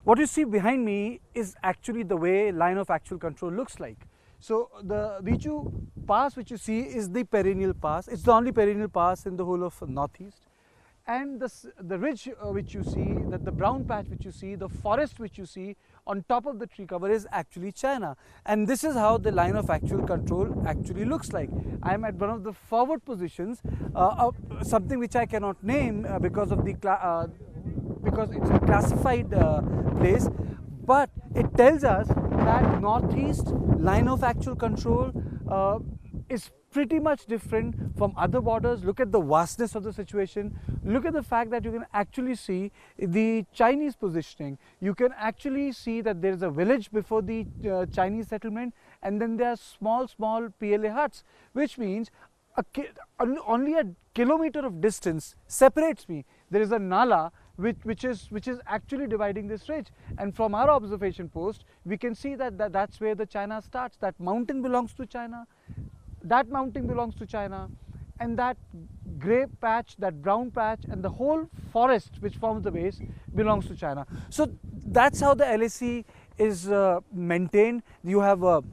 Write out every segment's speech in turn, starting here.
What you see behind me is actually the way line of actual control looks like. So the Vichu pass which you see is the perennial pass. It's the only perennial pass in the whole of northeast. And the ridge which you see, the brown patch which you see, the forest which you see on top of the tree cover is actually China. And this is how the line of actual control actually looks like. I am at one of the forward positions, something which I cannot name because of the because it's a classified place, but it tells us that northeast line of actual control is pretty much different from other borders. Look at the vastness of the situation. Look at the fact that you can actually see the Chinese positioning. You can actually see that there is a village before the Chinese settlement, and then there are small PLA huts, which means only a kilometer of distance separates me. There is a nala which is actually dividing this ridge, and from our observation post we can see that's where the China starts. That mountain belongs to China, that mountain belongs to China, and that grey patch, that brown patch, and the whole forest which forms the base belongs to China. So that's how the LAC is maintained. You have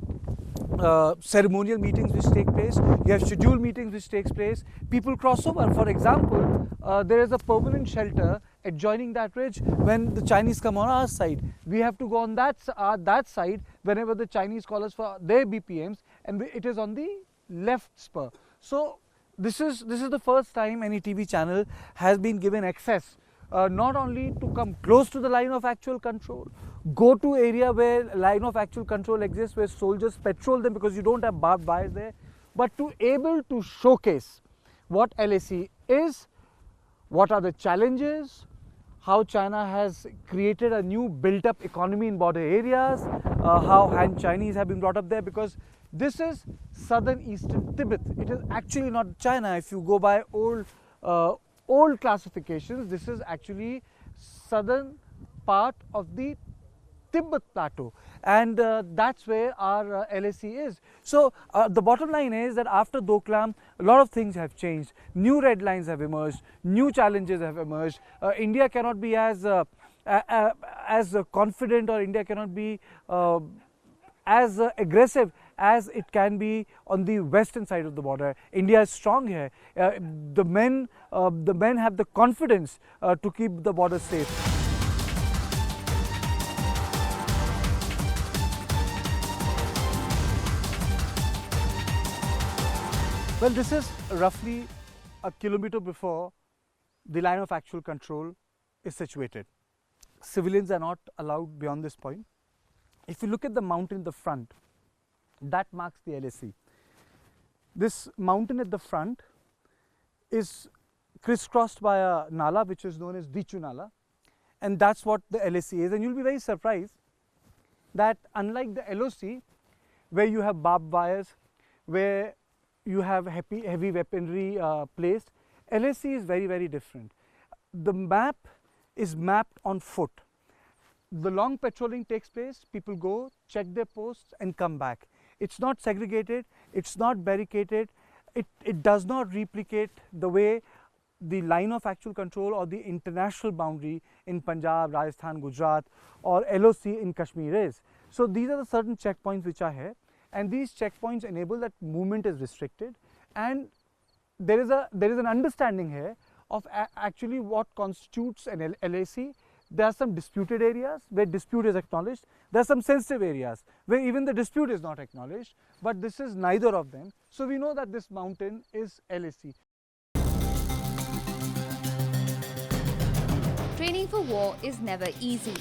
ceremonial meetings which take place, you have scheduled meetings which takes place, people cross over. For example, there is a permanent shelter adjoining that ridge. When the Chinese come on our side, we have to go on that side whenever the Chinese call us for their BPMs, and it is on the left spur. So this is the first time any TV channel has been given access not only to come close to the line of actual control, go to area where line of actual control exists, where soldiers patrol them because you don't have barbed wires there, but to able to showcase what LAC is, what are the challenges, how China has created a new built up economy in border areas, how Han Chinese have been brought up there, because this is southern eastern Tibet. It is actually not China. If you go by old classifications, this is actually southern part of the Tibet plateau, and that's where our LAC is. So the bottom line is that after Doklam, a lot of things have changed. New red lines have emerged, new challenges have emerged. India cannot be as confident, or India cannot be as aggressive as it can be on the western side of the border. India is strong here. The men have the confidence to keep the border safe. Well, this is roughly a kilometer before the line of actual control is situated. Civilians are not allowed beyond this point. If you look at the mountain in the front, that marks the LAC. This mountain at the front is crisscrossed by a nala which is known as Vichu Nala, and that's what the LAC is. And you'll be very surprised that unlike the LOC, where you have barbed wires, where you have heavy weaponry placed, LAC is very different. The map is mapped on foot. The long patrolling takes place, people go, check their posts and come back. It's not segregated, it's not barricaded, it does not replicate the way the line of actual control or the international boundary in Punjab, Rajasthan, Gujarat, or LOC in Kashmir is. So these are the certain checkpoints which are here, and these checkpoints enable that movement is restricted, and there is an understanding here of actually what constitutes an LAC. There are some disputed areas where dispute is acknowledged. There are some sensitive areas where even the dispute is not acknowledged, but this is neither of them. So we know that this mountain is LAC. Training for war is never easy.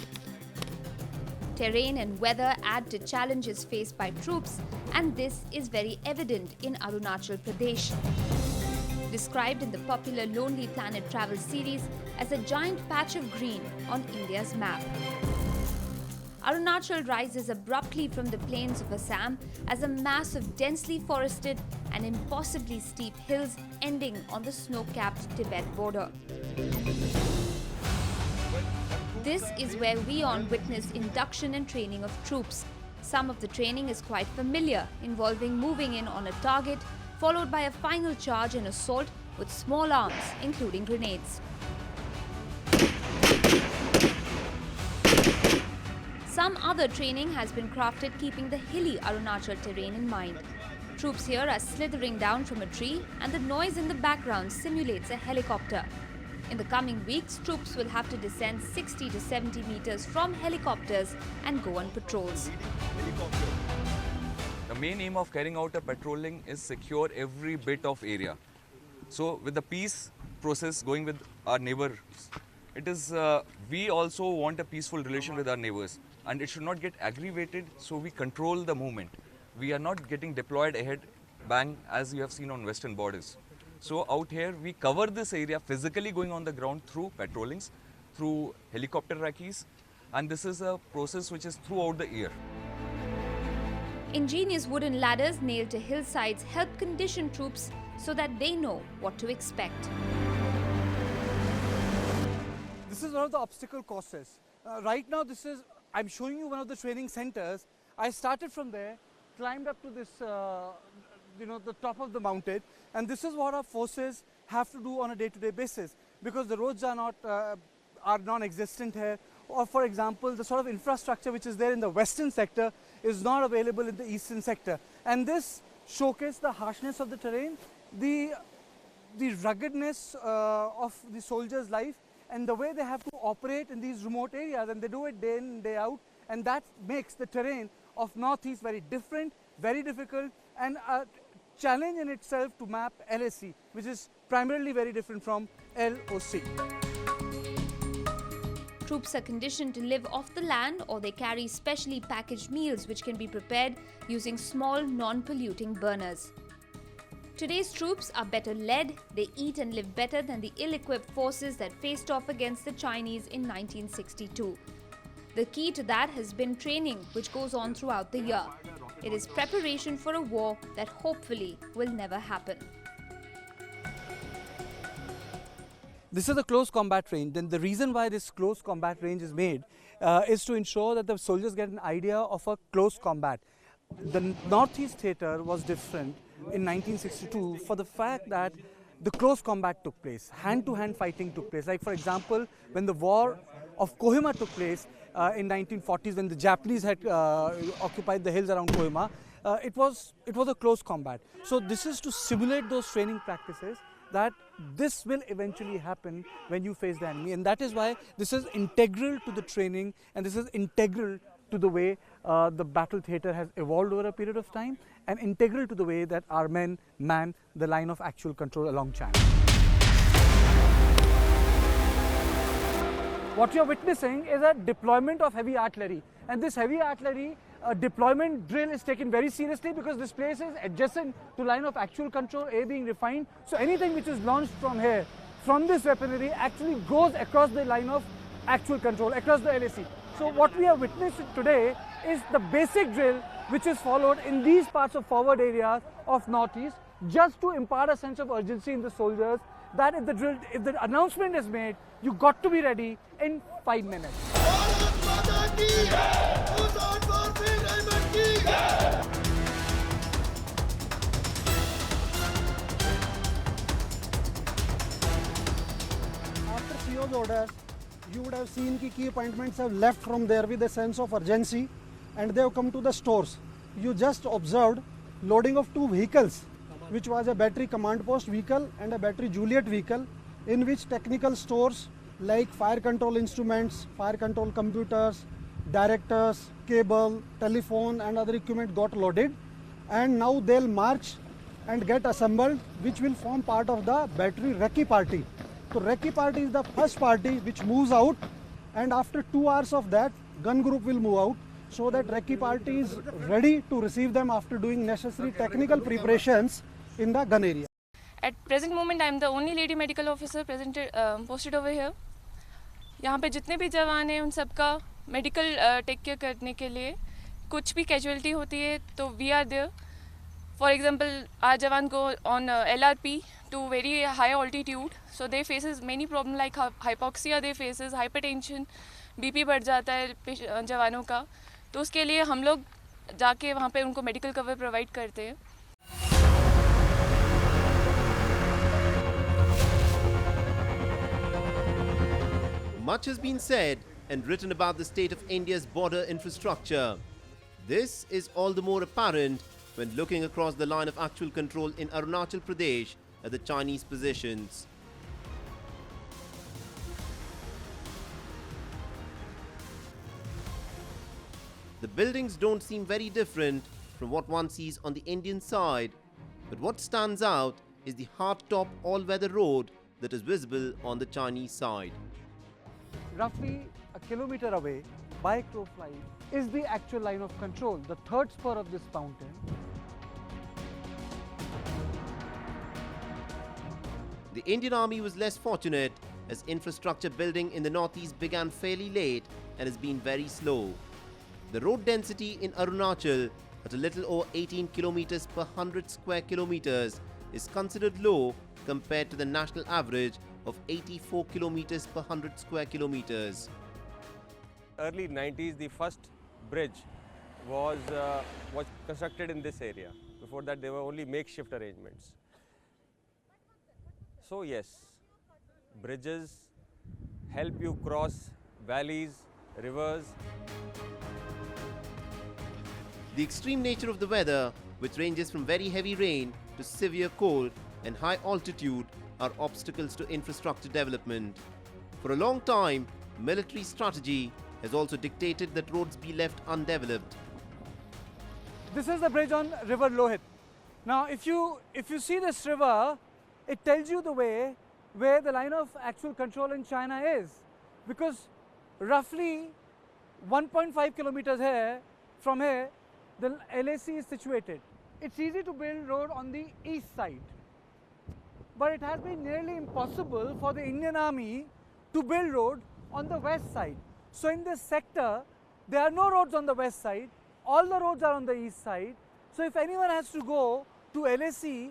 Terrain and weather add to challenges faced by troops, and this is very evident in Arunachal Pradesh. Described in the popular Lonely Planet travel series as a giant patch of green on India's map. Arunachal rises abruptly from the plains of Assam as a mass of densely forested and impossibly steep hills ending on the snow-capped Tibet border. This is where WION witnessed induction and training of troops. Some of the training is quite familiar, involving moving in on a target, followed by a final charge and assault with small arms, including grenades. Some other training has been crafted keeping the hilly Arunachal terrain in mind. Troops here are slithering down from a tree and the noise in the background simulates a helicopter. In the coming weeks, troops will have to descend 60 to 70 meters from helicopters and go on patrols. The main aim of carrying out a patrolling is secure every bit of area. So with the peace process going with our neighbors, it is we also want a peaceful relation with our neighbors, and it should not get aggravated, so we control the movement. We are not getting deployed ahead, bang, as you have seen on western borders. So out here we cover this area physically going on the ground through patrollings, through helicopter recce's, and this is a process which is throughout the year. Ingenious wooden ladders nailed to hillsides help condition troops so that they know what to expect. This is one of the obstacle courses. Right now, I'm showing you one of the training centers. I started from there, climbed up to this, the top of the mountain, and this is what our forces have to do on a day-to-day basis because the roads are non-existent here. Or for example, the sort of infrastructure which is there in the western sector is not available in the eastern sector. And this showcases the harshness of the terrain, the ruggedness of the soldiers' life, and the way they have to operate in these remote areas, and they do it day in, day out, and that makes the terrain of Northeast very different, very difficult, and a challenge in itself to map LAC, which is primarily very different from LOC. Troops are conditioned to live off the land or they carry specially packaged meals which can be prepared using small non-polluting burners. Today's troops are better led, they eat and live better than the ill-equipped forces that faced off against the Chinese in 1962. The key to that has been training, which goes on throughout the year. It is preparation for a war that hopefully will never happen. This is a close combat range. Then the reason why this close combat range is made is to ensure that the soldiers get an idea of a close combat. The Northeast theatre was different in 1962 for the fact that the close combat took place, hand-to-hand fighting took place. Like for example, when the war of Kohima took place in 1940s, when the Japanese had occupied the hills around Kohima, it was a close combat. So this is to simulate those training practices that this will eventually happen when you face the enemy, and that is why this is integral to the training and this is integral to the way the battle theatre has evolved over a period of time and integral to the way that our men man the line of actual control along channel. What you are witnessing is a deployment of heavy artillery, and this heavy artillery deployment drill is taken very seriously because this place is adjacent to line of actual control, A being refined. So anything which is launched from here, from this weaponry, actually goes across the line of actual control, across the LAC. So what we have witnessed today is the basic drill which is followed in these parts of forward areas of Northeast, just to impart a sense of urgency in the soldiers that if the announcement is made, you got to be ready in 5 minutes. After CO's orders, you would have seen that key appointments have left from there with a sense of urgency and they have come to the stores. You just observed loading of 2 vehicles, which was a battery command post vehicle and a battery Juliet vehicle, in which technical stores like fire control instruments, fire control computers, directors, cable, telephone and other equipment got loaded, and now they'll march and get assembled, which will form part of the battery recce party. So recce party is the first party which moves out, and after 2 hours of that, gun group will move out, so that recce party is ready to receive them after doing necessary technical preparations in the gun area. At present moment, I am the only lady medical officer posted over here. यहाँ पे जितने भी जवान हैं उन सबका medical take care करने के लिए कुछ भी कैजुअलिटी होती है तो we are there. For example our jawan go on LRP to very high altitude, so they faces many problem like hypoxia, they faces hypertension, BP बढ़ जाता है जवानों का, तो उसके लिए हम लोग जाके वहाँ पे उनको मेडिकल कवर प्रोवाइड करते हैं. Much has been said and written about the state of India's border infrastructure. This is all the more apparent when looking across the line of actual control in Arunachal Pradesh at the Chinese positions. The buildings don't seem very different from what one sees on the Indian side, but what stands out is the hardtop all-weather road that is visible on the Chinese side. Roughly a kilometer away, by crow flight, is the actual line of control, the third spur of this mountain. The Indian Army was less fortunate as infrastructure building in the northeast began fairly late and has been very slow. The road density in Arunachal at a little over 18 kilometers per 100 square kilometers is considered low compared to the national average of 84 kilometers per 100 square kilometers. Early 90s, the first bridge was constructed in this area. Before that, there were only makeshift arrangements. So yes, bridges help you cross valleys, rivers. The extreme nature of the weather, which ranges from very heavy rain to severe cold and high altitude, are obstacles to infrastructure development. For a long time, military strategy has also dictated that roads be left undeveloped. This is the bridge on River Lohit. Now, if you see this river, it tells you the way where the line of actual control in China is, because roughly 1.5 kilometers from here, the LAC is situated. It's easy to build road on the east side, but it has been nearly impossible for the Indian Army to build road on the west side. So in this sector, there are no roads on the west side, all the roads are on the east side. So if anyone has to go to LAC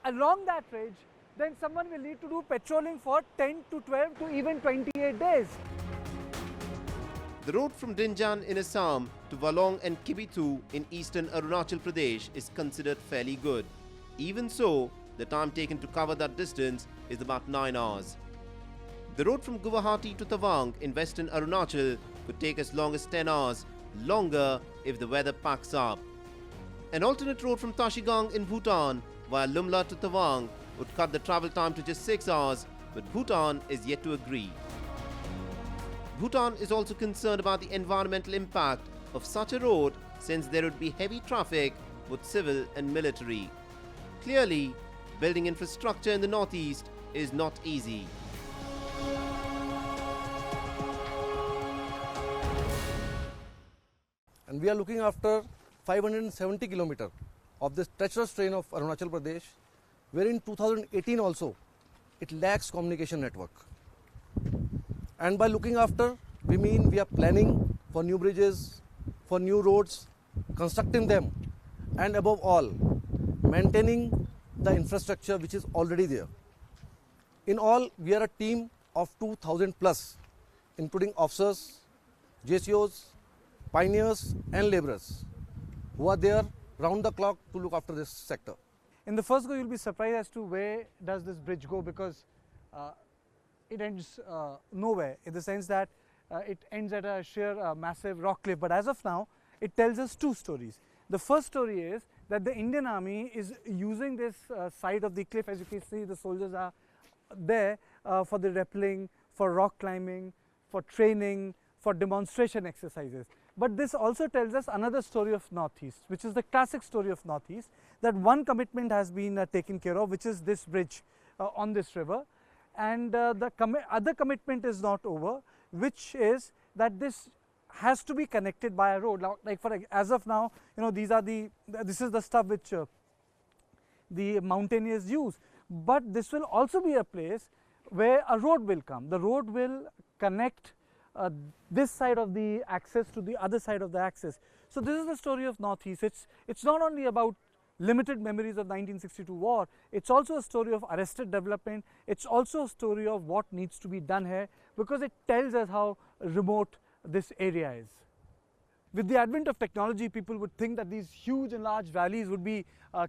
along that ridge, then someone will need to do patrolling for 10 to 12 to even 28 days. The road from Dinjan in Assam to Walong and Kibitu in eastern Arunachal Pradesh is considered fairly good. Even so, the time taken to cover that distance is about 9 hours. The road from Guwahati to Tawang in western Arunachal could take as long as 10 hours, longer if the weather packs up. An alternate road from Tashigang in Bhutan via Lumla to Tawang would cut the travel time to just 6 hours, but Bhutan is yet to agree. Bhutan is also concerned about the environmental impact of such a road, since there would be heavy traffic, both civil and military. Clearly, building infrastructure in the northeast is not easy. And we are looking after 570 kilometers of this treacherous terrain of Arunachal Pradesh, where in 2018 also it lacks communication network. And by looking after, we mean we are planning for new bridges, for new roads, constructing them, and above all, maintaining the infrastructure which is already there. In all, we are a team of 2,000 plus, including officers, JCOs, pioneers and laborers who are there round the clock to look after this sector. In the first go, you'll be surprised as to where does this bridge go, because it ends nowhere, in the sense that it ends at a sheer massive rock cliff. But as of now, it tells us two stories. The first story is that the Indian Army is using this side of the cliff. As you can see, the soldiers are there for the rappelling, for rock climbing, for training, for demonstration exercises. But this also tells us another story of Northeast, which is the classic story of Northeast, that one commitment has been taken care of, which is this bridge on this river. And the other commitment is not over, which is that this has to be connected by a road. Like as of now, this is the stuff which the mountaineers use. But this will also be a place where a road will come. The road will connect this side of the axis to the other side of the axis. So this is the story of Northeast. It's not only about limited memories of 1962 war, it's also a story of arrested development. It's also a story of what needs to be done here, because it tells us how remote this area is. With the advent of technology, people would think that these huge and large valleys would be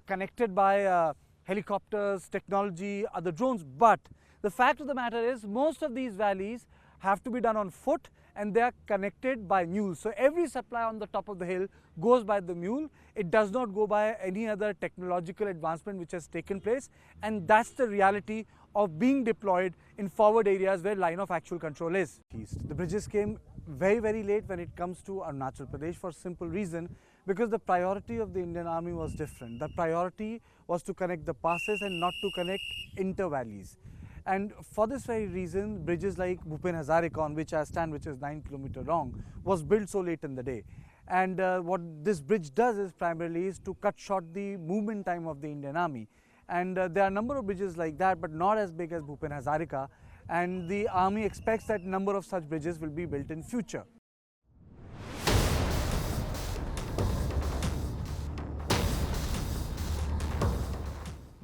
connected by helicopters, technology, other drones, but the fact of the matter is most of these valleys have to be done on foot, and they are connected by mules. So every supply on the top of the hill goes by the mule. It does not go by any other technological advancement which has taken place, and that's the reality of being deployed in forward areas where line of actual control is. The bridges came very late when it comes to Arunachal Pradesh for a simple reason, because the priority of the Indian Army was different. The priority was to connect the passes and not to connect inter-valleys. And for this very reason, bridges like Bhupen Hazarika, on which I stand, which is 9 km long, was built so late in the day. And what this bridge does is primarily is to cut short the movement time of the Indian Army. And there are a number of bridges like that, but not as big as Bhupen Hazarika. And the Army expects that number of such bridges will be built in future.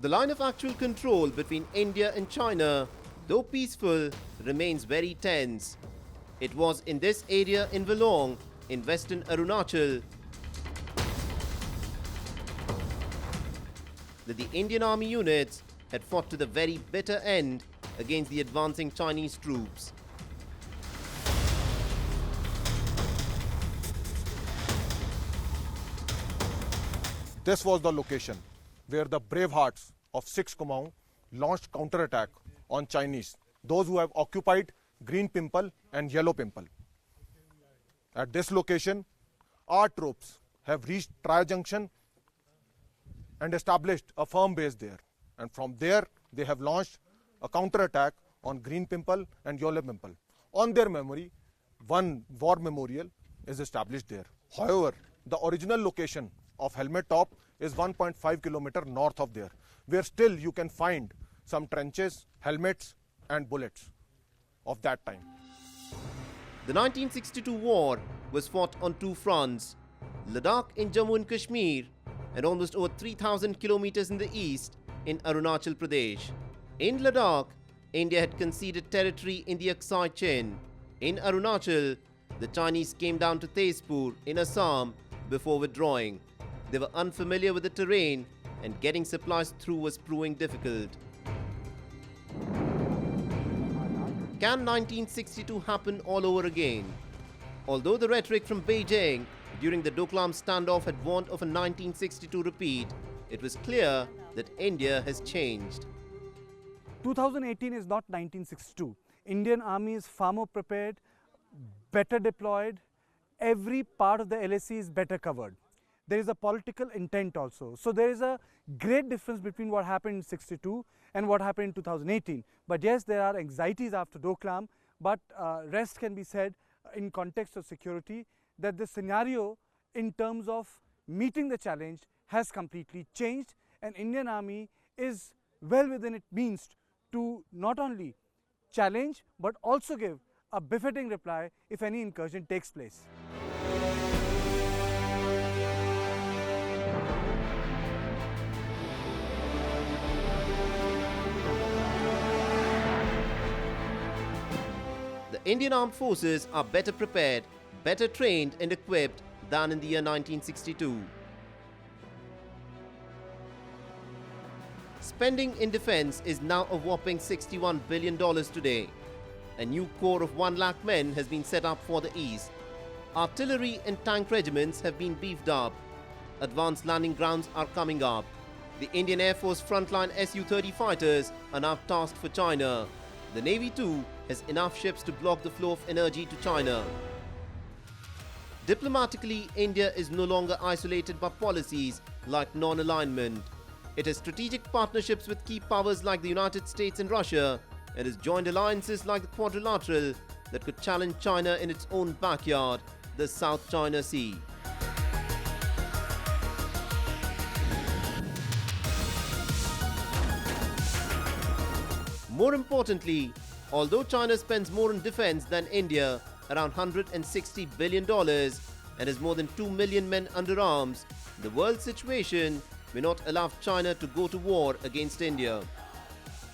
The line of actual control between India and China, though peaceful, remains very tense. It was in this area in Wolong, in western Arunachal, that the Indian Army units had fought to the very bitter end against the advancing Chinese troops. This was the location where the brave hearts of 6 Kumaon launched counterattack on Chinese, those who have occupied Green Pimple and Yellow Pimple. At this location, our troops have reached Tri Junction and established a firm base there. And from there, they have launched a counterattack on Green Pimple and Yellow Pimple. On their memory, one war memorial is established there. However, the original location of Helmet Top is 1.5 kilometers north of there, where still you can find some trenches, helmets and bullets of that time. The 1962 war was fought on two fronts, Ladakh in Jammu and Kashmir and almost over 3,000 kilometers in the east in Arunachal Pradesh. In Ladakh, India had conceded territory in the Aksai Chin. In Arunachal, the Chinese came down to Tezpur in Assam before withdrawing. They were unfamiliar with the terrain and getting supplies through was proving difficult. Can 1962 happen all over again? Although the rhetoric from Beijing during the Doklam standoff had warned of a 1962 repeat, it was clear that India has changed. 2018 is not 1962. Indian Army is far more prepared, better deployed. Every part of the LAC is better covered. There is a political intent also. So there is a great difference between what happened in 62 and what happened in 2018. But yes, there are anxieties after Doklam, but rest can be said in context of security that the scenario in terms of meeting the challenge has completely changed, and Indian Army is well within its means to not only challenge but also give a befitting reply if any incursion takes place. The Indian Armed Forces are better prepared, better trained and equipped than in the year 1962. Spending in defense is now a whopping $61 billion today. A new corps of 1 lakh men has been set up for the east. Artillery and tank regiments have been beefed up. Advanced landing grounds are coming up. The Indian Air Force frontline Su-30 fighters are now tasked for China. The Navy too has enough ships to block the flow of energy to China. Diplomatically, India is no longer isolated by policies like non-alignment. It has strategic partnerships with key powers like the United States and Russia, and has joined alliances like the Quadrilateral that could challenge China in its own backyard, the South China Sea. More importantly, although China spends more on defense than India, around $160 billion, and has more than 2 million men under arms, the world situation may not allow China to go to war against India.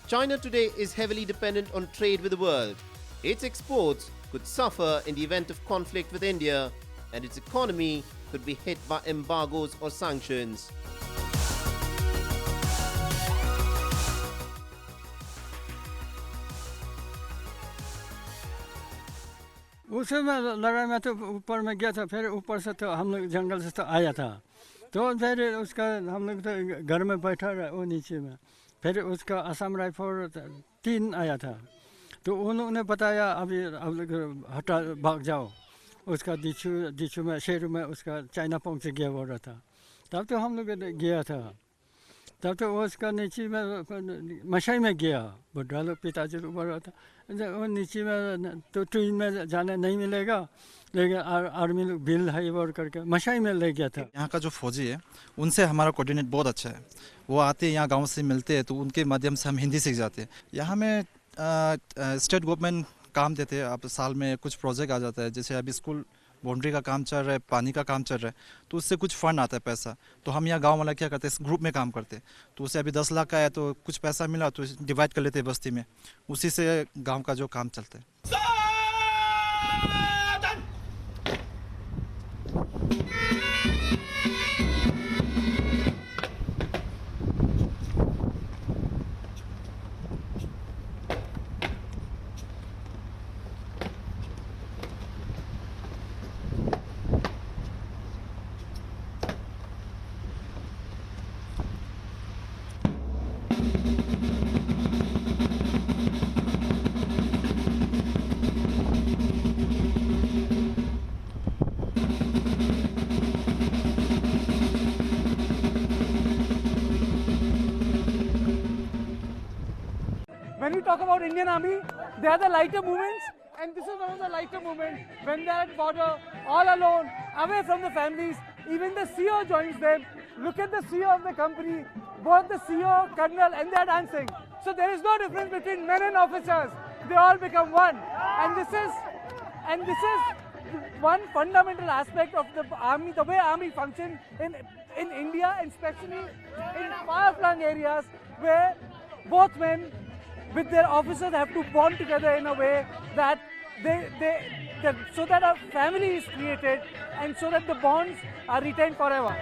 China today is heavily dependent on trade with the world. Its exports could suffer in the event of conflict with India, and its economy could be hit by embargoes or sanctions. उसे मैं लगा, मैं तो ऊपर में गया था, फिर ऊपर से तो हम लोग जंगल से तो आया था, तो फिर उसका हम लोग तो घर में बैठा रहा वो नीचे में, फिर उसका असम राइफल 3 आया था, तो उन्होंने बताया अभी आप लोग हटा भाग जाओ, उसका दिचू में शेर में उसका चाइना पोंग से गया हुआ रहा था, तब तो हम लोग गया था, तब तो उसका नीचे में मशाई में गया, बुढ़ा लोग पिताजी ऊपर रहा था, वो नीचे में तो ट्रेन में जाने नहीं मिलेगा, लेकिन आर्मी लोग बिल हाई और करके मशाई में ले गया था। यहाँ का जो फौजी है उनसे हमारा कोऑर्डिनेट बहुत अच्छा है, वो आते हैं यहाँ गांव से मिलते हैं, तो उनके माध्यम से हम हिंदी सीख जाते हैं। यहाँ में स्टेट गवर्नमेंट काम देते हैं, अब साल में कुछ प्रोजेक्ट आ जाता है, जैसे अभी स्कूल बाउंड्री का काम चल रहा है, पानी का काम चल रहा है, तो उससे कुछ फंड आता है पैसा, तो हम यहाँ गांव वाला क्या करते हैं ग्रुप में काम करते हैं, तो उससे अभी 10 लाख का है तो कुछ पैसा मिला तो डिवाइड कर लेते हैं बस्ती में, उसी से गांव का जो काम चलता है। When we talk about Indian Army, they are the lighter movements, and this is one of the lighter movements when they are at border, all alone, away from the families. Even the CO joins them. Look at the CO of the company, both the CO, colonel, and they are dancing. So there is no difference between men and officers. They all become one, and this is one fundamental aspect of the army, the way army functions in India, and especially in far-flung areas where both men with their officers have to bond together in a way that so that a family is created and so that the bonds are retained forever.